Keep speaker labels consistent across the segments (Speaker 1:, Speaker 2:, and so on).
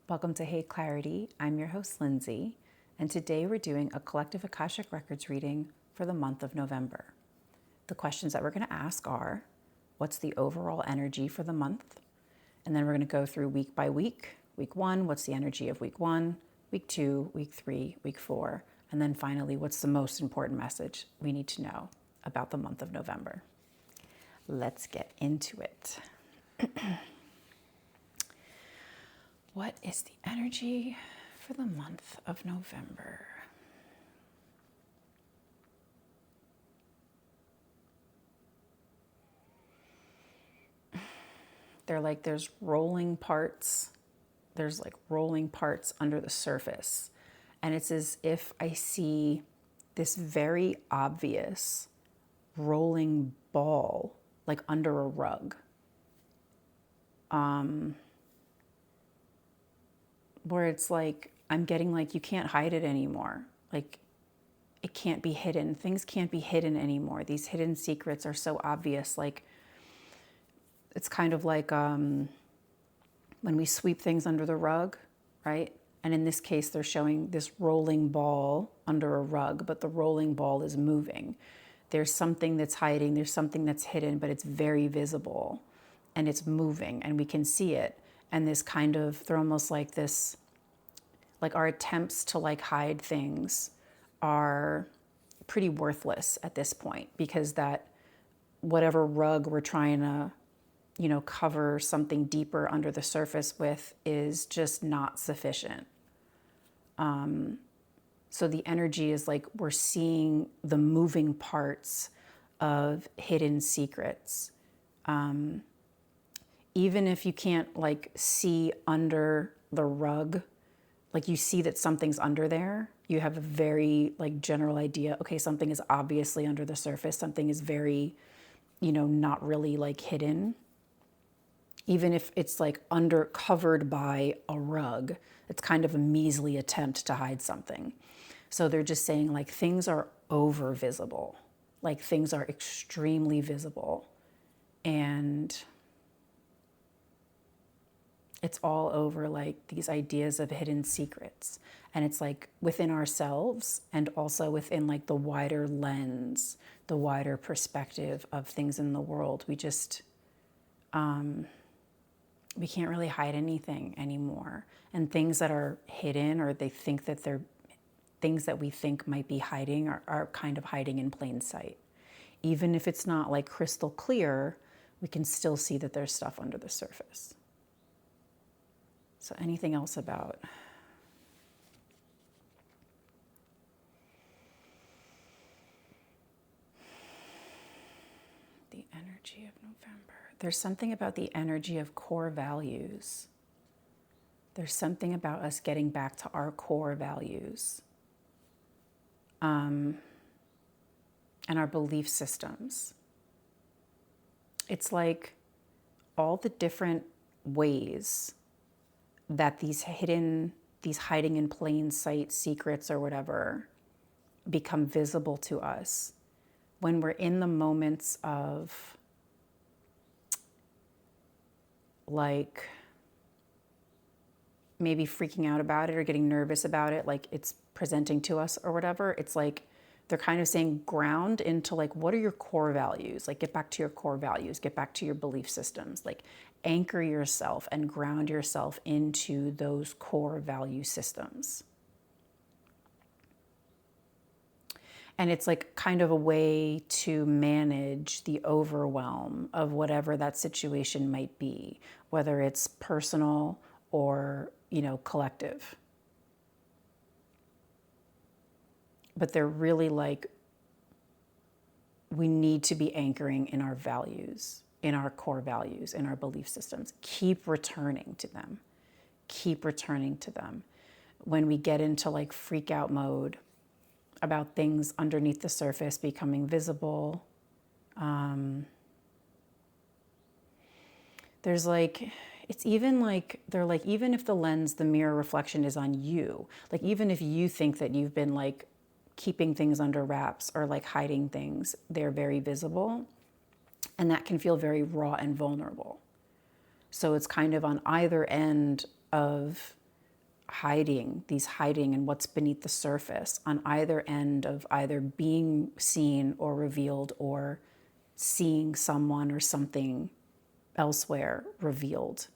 Speaker 1: Welcome to Hey Clarity. I'm your host, Lindsay, and today we're doing a collective Akashic Records reading for the month of November. The questions that we're going to ask are, what's the overall energy for the month? And then we're going to go through week by week. Week 1, what's the energy of week 1? Week 2, week 3, week 4, and then finally, what's the most important message we need to know about the month of November? Let's get into it. What is the energy for the month of November? There's rolling parts. There's like rolling parts under the surface. And it's as if I see this very obvious rolling ball, like under a rug. Where it's like, I'm getting like, you can't hide it anymore. Like, it can't be hidden. Things can't be hidden anymore. These hidden secrets are so obvious. Like, it's kind of like when we sweep things under the rug, right? And in this case, they're showing this rolling ball under a rug, but the rolling ball is moving. There's something that's hiding, there's something that's hidden, but it's very visible and it's moving and we can see it. And this kind of, they're almost like this, like our attempts to like hide things are pretty worthless at this point, because that whatever rug we're trying to, cover something deeper under the surface with is just not sufficient. So the energy is like we're seeing the moving parts of hidden secrets. Even if you can't like see under the rug, like you see that something's under there, you have a very like general idea, okay, something is obviously under the surface, something is very, not really like hidden. Even if it's like under covered by a rug, it's kind of a measly attempt to hide something. So they're just saying like things are over visible, like things are extremely visible. And it's all over like these ideas of hidden secrets. And it's like within ourselves and also within like the wider lens, the wider perspective of things in the world. We just, we can't really hide anything anymore. And things that are hidden, or they think that they're things that we think might be hiding, are kind of hiding in plain sight. Even if it's not like crystal clear, we can still see that there's stuff under the surface. So anything else about the energy of November? There's something about the energy of core values. There's something about us getting back to our core values, and our belief systems. It's like all the different ways that these hiding in plain sight secrets or whatever become visible to us when we're in the moments of like maybe freaking out about it or getting nervous about it, like it's presenting to us or whatever. It's like they're kind of saying ground into like, what are your core values? Like get back to your core values, get back to your belief systems, like anchor yourself and ground yourself into those core value systems. And it's like kind of a way to manage the overwhelm of whatever that situation might be, whether it's personal or, collective. But they're really like, we need to be anchoring in our values, in our core values, in our belief systems. Keep returning to them. Keep returning to them. When we get into like freak out mode about things underneath the surface becoming visible, there's like, it's even like, they're like, even if the lens, the mirror reflection is on you, like even if you think that you've been like keeping things under wraps or like hiding things, they're very visible. And that can feel very raw and vulnerable. So it's kind of on either end of hiding and what's beneath the surface on either end of either being seen or revealed, or seeing someone or something elsewhere revealed.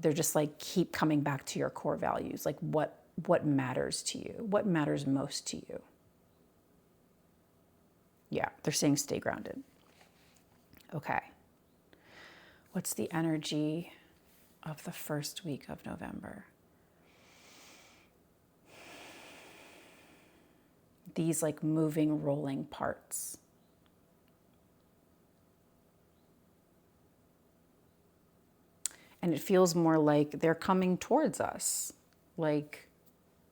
Speaker 1: They're just like, keep coming back to your core values. Like what matters to you? What matters most to you? Yeah, they're saying stay grounded. Okay. What's the energy of the first week of November? These like moving, rolling parts. And it feels more like they're coming towards us. Like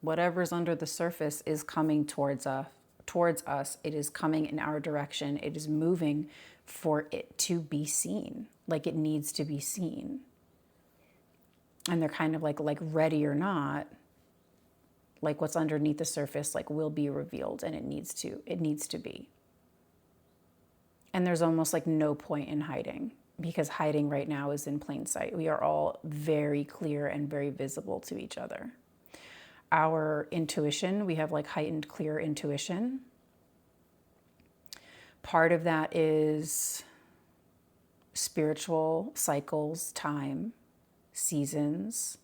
Speaker 1: whatever's under the surface is coming towards us. It is coming in our direction. It is moving for it to be seen. Like it needs to be seen. And they're kind of like ready or not, like what's underneath the surface like will be revealed, and it needs to be. And there's almost like no point in hiding, because hiding right now is in plain sight. We are all very clear and very visible to each other. Our intuition, we have like heightened, clear intuition. Part of that is spiritual cycles, time, seasons.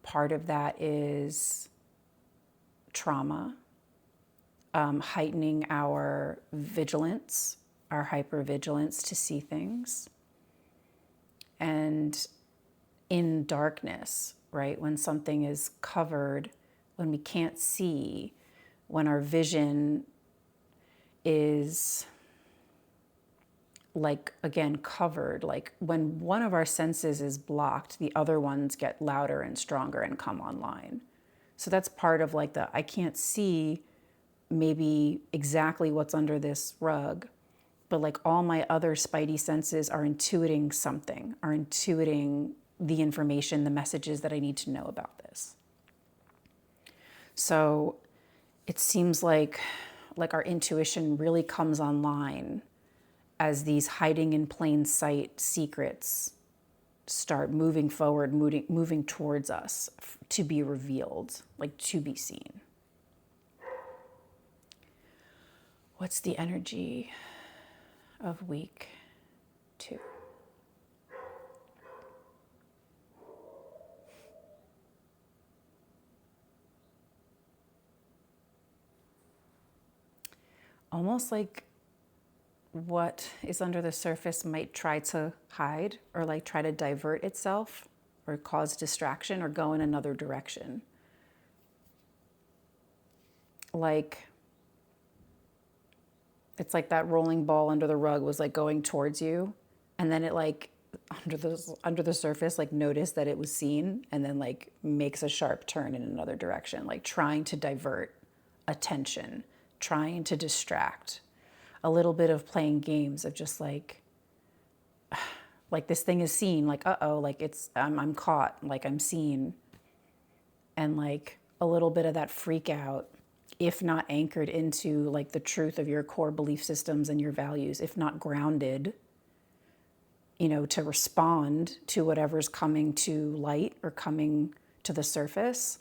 Speaker 1: Part of that is trauma, heightening our vigilance, our hypervigilance to see things. And in darkness, right, when something is covered, when we can't see, when our vision is like, again, covered, like when one of our senses is blocked, the other ones get louder and stronger and come online. So that's part of like I can't see maybe exactly what's under this rug, but like all my other spidey senses are intuiting something, are intuiting the information, the messages that I need to know about this. So it seems like our intuition really comes online as these hiding in plain sight secrets start moving forward, moving towards us to be revealed, like to be seen. What's the energy of week 2? Almost like what is under the surface might try to hide or like try to divert itself or cause distraction or go in another direction. Like, it's like that rolling ball under the rug was like going towards you, and then it like under the surface like noticed that it was seen, and then like makes a sharp turn in another direction, like trying to divert attention, trying to distract. A little bit of playing games of just like this thing is seen, like uh-oh, like it's I'm caught, like I'm seen. And like a little bit of that freak out, if not anchored into like the truth of your core belief systems and your values, if not grounded, to respond to whatever's coming to light or coming to the surface,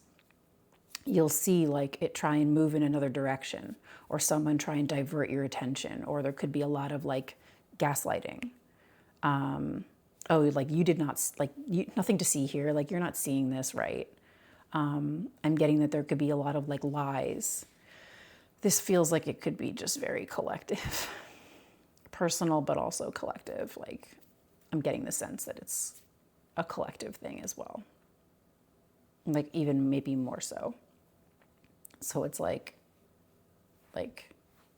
Speaker 1: you'll see like it try and move in another direction, or someone try and divert your attention, or there could be a lot of like gaslighting. Oh, like you did not, like nothing to see here, like you're not seeing this right. I'm getting that there could be a lot of like lies. This feels like it could be just very collective, personal, but also collective. Like I'm getting the sense that it's a collective thing as well. Like even maybe more so. So it's like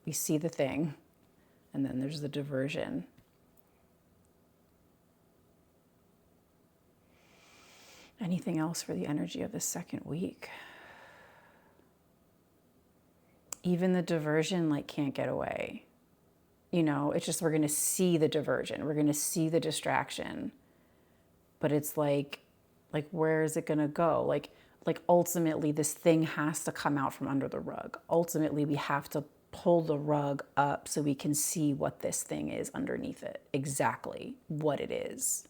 Speaker 1: we see the thing, and then there's the diversion. Anything else for the energy of the second week? Even the diversion like can't get away. It's just we're going to see the diversion. We're going to see the distraction. But it's like where is it going to go? Like ultimately this thing has to come out from under the rug. Ultimately we have to pull the rug up so we can see what this thing is underneath it. Exactly what it is.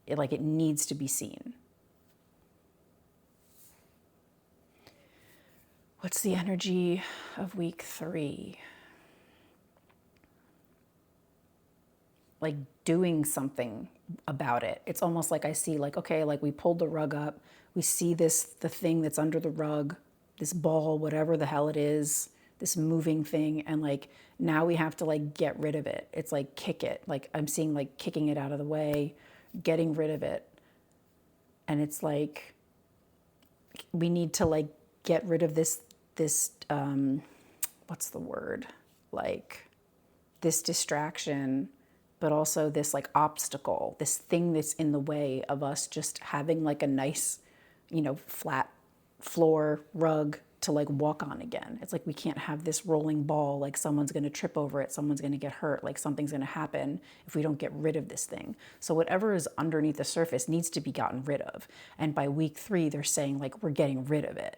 Speaker 1: It needs to be seen. What's the energy of week 3? Like doing something about it. It's almost like I see like, okay, like we pulled the rug up. We see the thing that's under the rug, this ball, whatever the hell it is, this moving thing. And like, now we have to like get rid of it. It's like kick it. Like I'm seeing like kicking it out of the way, getting rid of it. And it's like, we need to like get rid of this, what's the word? Like this distraction, but also this like obstacle, this thing that's in the way of us just having like a nice, flat floor rug to like walk on again. It's like we can't have this rolling ball, like someone's going to trip over it, someone's going to get hurt, like something's going to happen if we don't get rid of this thing. So whatever is underneath the surface needs to be gotten rid of. And by week 3, they're saying like we're getting rid of it.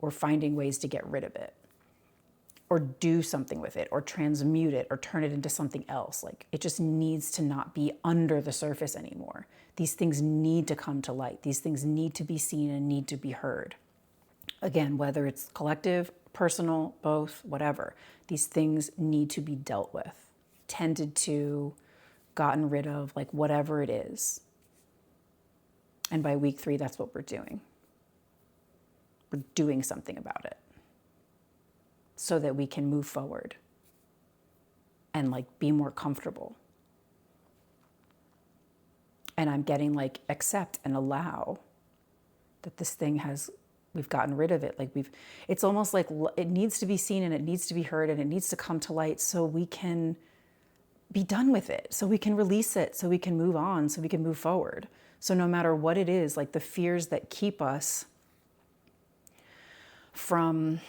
Speaker 1: We're finding ways to get rid of it, or do something with it, or transmute it, or turn it into something else. Like it just needs to not be under the surface anymore. These things need to come to light. These things need to be seen and need to be heard. Again, whether it's collective, personal, both, whatever, these things need to be dealt with, tended to, gotten rid of, like whatever it is. And by week 3, that's what we're doing. We're doing something about it so that we can move forward and like be more comfortable. And I'm getting like accept and allow that this thing we've gotten rid of it. Like it's almost like it needs to be seen and it needs to be heard and it needs to come to light so we can be done with it, so we can release it, so we can move on, so we can move forward. So no matter what it is, like the fears that keep us from,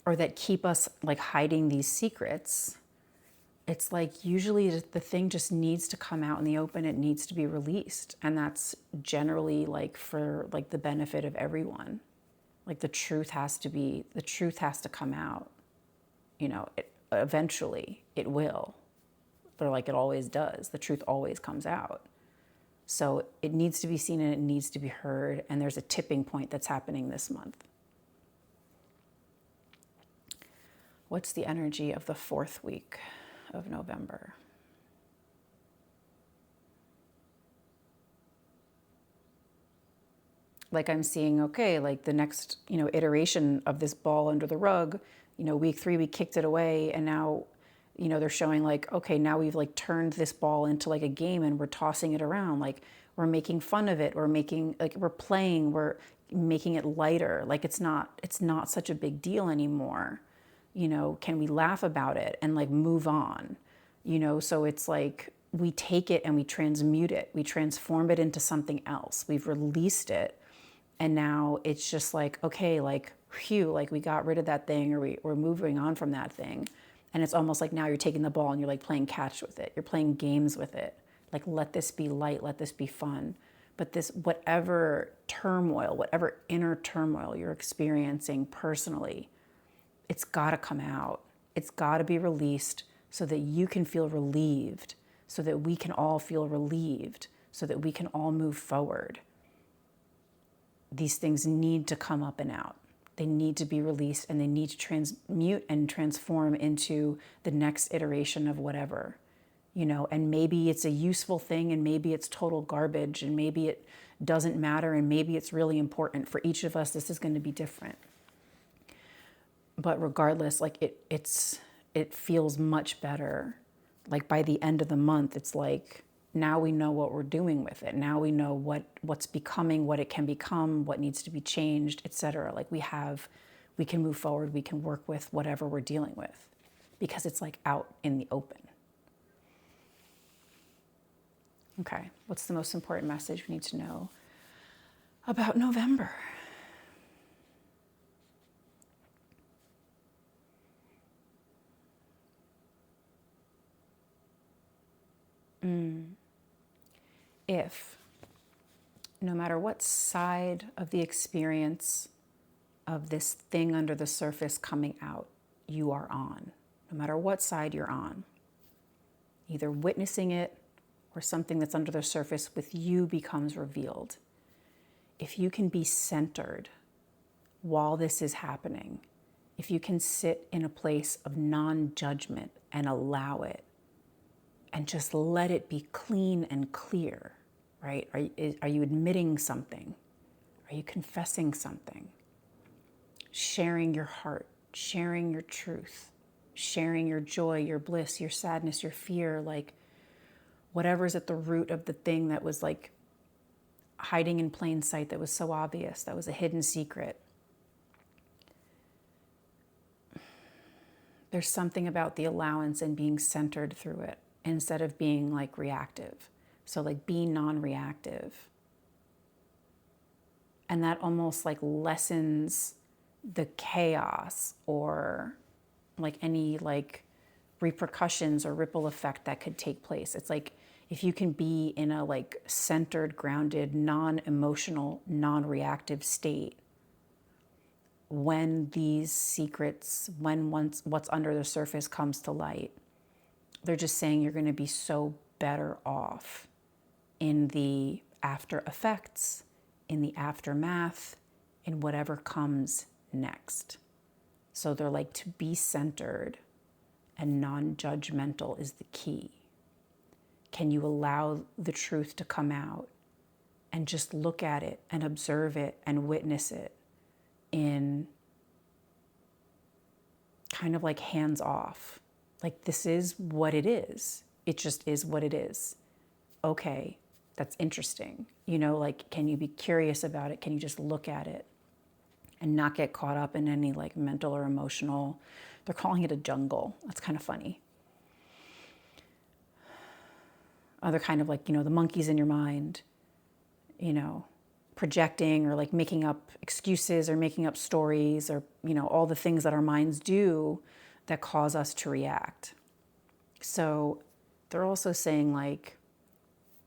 Speaker 1: or that keep us like hiding these secrets, it's like usually the thing just needs to come out in the open. It needs to be released. And that's generally like for like the benefit of everyone. Like the truth has to come out. Eventually it will. But like it always does. The truth always comes out. So it needs to be seen and it needs to be heard. And there's a tipping point that's happening this month. What's the energy of the 4th week of November? Like I'm seeing, okay, like the next, iteration of this ball under the rug, week 3, we kicked it away. And now, they're showing like, okay, now we've like turned this ball into like a game and we're tossing it around. Like we're making fun of it. We're playing, we're making it lighter. Like it's not such a big deal anymore. Can we laugh about it and like move on? So it's like we take it and we transmute it. We transform it into something else. We've released it. And now it's just like, okay, like, phew, like we got rid of that thing, or we're moving on from that thing. And it's almost like now you're taking the ball and you're like playing catch with it. You're playing games with it. Like, let this be light, let this be fun. But this, whatever turmoil, whatever inner turmoil you're experiencing personally, it's got to come out. It's got to be released so that you can feel relieved, so that we can all feel relieved, so that we can all move forward. These things need to come up and out. They need to be released and they need to transmute and transform into the next iteration of whatever, and maybe it's a useful thing and maybe it's total garbage and maybe it doesn't matter and maybe it's really important. For each of us, this is going to be different. But regardless, like it feels much better. Like by the end of the month, it's like, now we know what we're doing with it. Now we know what's becoming, what it can become, what needs to be changed, etc. Like we can move forward, we can work with whatever we're dealing with because it's like out in the open. Okay, what's the most important message we need to know about November? If, no matter what side of the experience of this thing under the surface coming out you are on, no matter what side you're on, either witnessing it or something that's under the surface with you becomes revealed. If you can be centered while this is happening, if you can sit in a place of non-judgment and allow it and just let it be clean and clear, right? Are you admitting something? Are you confessing something? Sharing your heart, sharing your truth, sharing your joy, your bliss, your sadness, your fear, like whatever's at the root of the thing that was like hiding in plain sight, that was so obvious, that was a hidden secret. There's something about the allowance and being centered through it instead of being like reactive. So like be non-reactive. And that almost like lessens the chaos or like any like repercussions or ripple effect that could take place. It's like if you can be in a like centered, grounded, non-emotional, non-reactive state, when these secrets, when once what's under the surface comes to light, they're just saying you're going to be so better off in the after effects, in the aftermath, in whatever comes next. So they're like, to be centered and non-judgmental is the key. Can you allow the truth to come out and just look at it and observe it and witness it in kind of like hands off? Like, this is what it is. It just is what it is. Okay, that's interesting. You know, like, can you be curious about it? Can you just look at it and not get caught up in any like mental or emotional, they're calling it a jungle. That's kind of funny. Other kind of like, you know, the monkeys in your mind, you know, projecting or like making up excuses or making up stories or, you know, all the things that our minds do that cause us to react. So they're also saying like,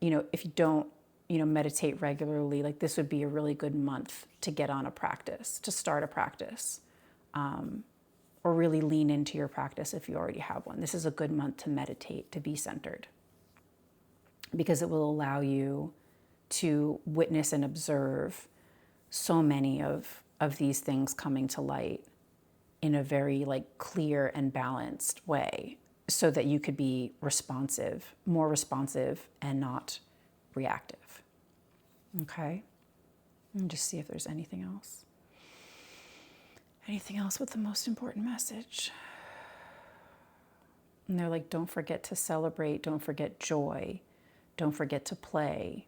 Speaker 1: you know, if you don't, you know, meditate regularly, like this would be a really good month to get on a practice, to start a practice, or really lean into your practice if you already have one. This is a good month to meditate, to be centered, because it will allow you to witness and observe so many of these things coming to light in a very like clear and balanced way, so that you could be responsive, more responsive and not reactive. Okay? And just see if there's anything else. Anything else with the most important message? And they're like, don't forget to celebrate, don't forget joy, don't forget to play.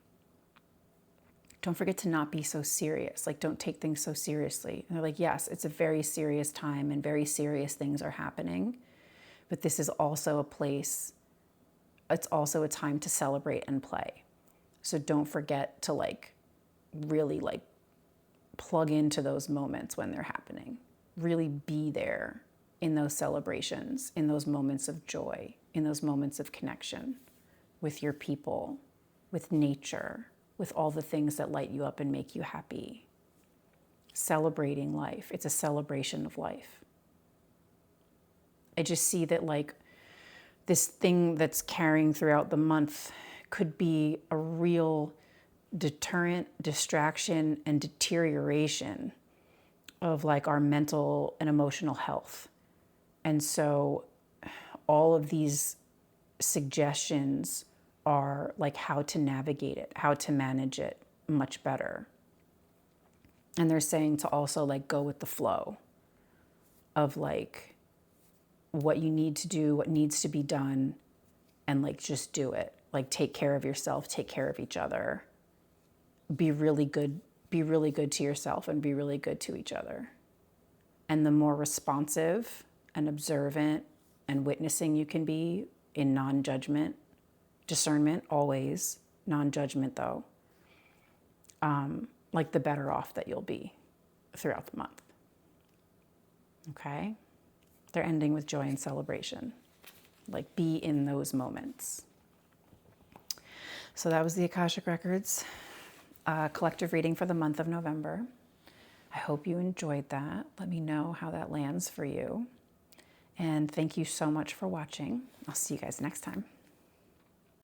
Speaker 1: Don't forget to not be so serious. Like, don't take things so seriously. And they're like, yes, it's a very serious time and very serious things are happening. But this is also a place, it's also a time to celebrate and play. So don't forget to like really like plug into those moments when they're happening. Really be there in those celebrations, in those moments of joy, in those moments of connection with your people, with nature, with all the things that light you up and make you happy. Celebrating life. It's a celebration of life. I just see that like this thing that's carrying throughout the month could be a real deterrent, distraction, and deterioration of like our mental and emotional health. And so all of these suggestions are like how to navigate it, how to manage it much better. And they're saying to also like go with the flow of like what you need to do, what needs to be done, and like just do it. Like take care of yourself, take care of each other. Be really good to yourself and be really good to each other. And the more responsive and observant and witnessing you can be in non-judgment, discernment always, non-judgment though, like the better off that you'll be throughout the month. Okay? They're ending with joy and celebration. Like be in those moments. So that was the Akashic Records collective reading for the month of November. I hope you enjoyed that. Let me know how that lands for you. And thank you so much for watching. I'll see you guys next time.